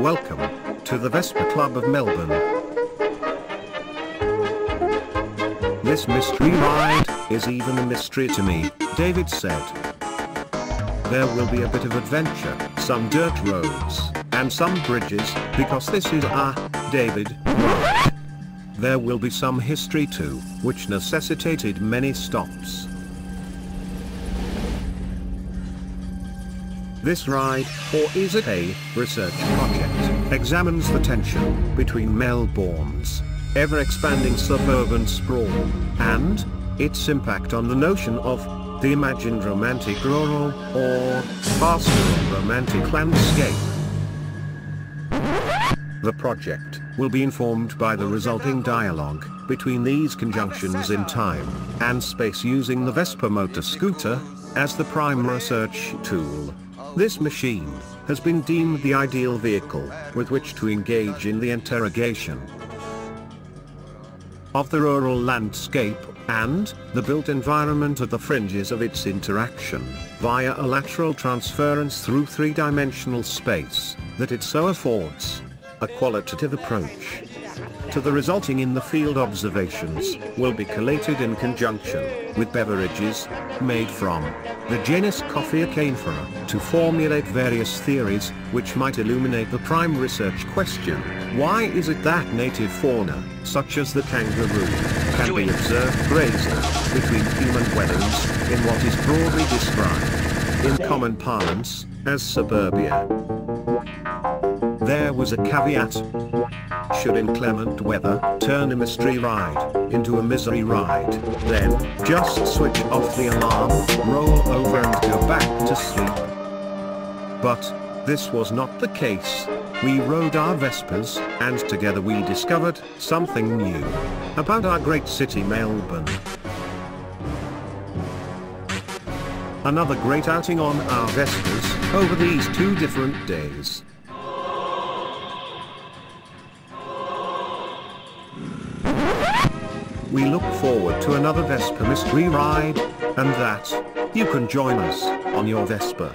welcome to the Vespa Club of Melbourne. This mystery ride is even a mystery to me, David said. There will be a bit of adventure, some dirt roads, and some bridges, because this is a David ride. There will be some history too, which necessitated many stops. This ride, or is it a research project, examines the tension between Melbourne's ever-expanding suburban sprawl and its impact on the notion of the imagined romantic rural or pastoral romantic landscape. The project will be informed by the resulting dialogue between these conjunctions in time and space using the Vespa motor scooter as the prime research tool. This machine has been deemed the ideal vehicle with which to engage in the interrogation of the rural landscape and the built environment at the fringes of its interaction, via a lateral transference through three-dimensional space, that it so affords a qualitative approach to the resulting in the field observations will be collated in conjunction with beverages made from the genus Coffea canephora to formulate various theories which might illuminate the prime research question: why is it that native fauna, such as the kangaroo, can be observed grazing between human dwellings in what is broadly described, in common parlance, as suburbia? There was a caveat. Should inclement weather turn a mystery ride into a misery ride, then just switch off the alarm, roll over and go back to sleep. But this was not the case. We rode our Vespas, and together we discovered something new about our great city Melbourne. Another great outing on our Vespas over these 2 different days. We look forward to another Vespa mystery ride, and that you can join us on your Vespa.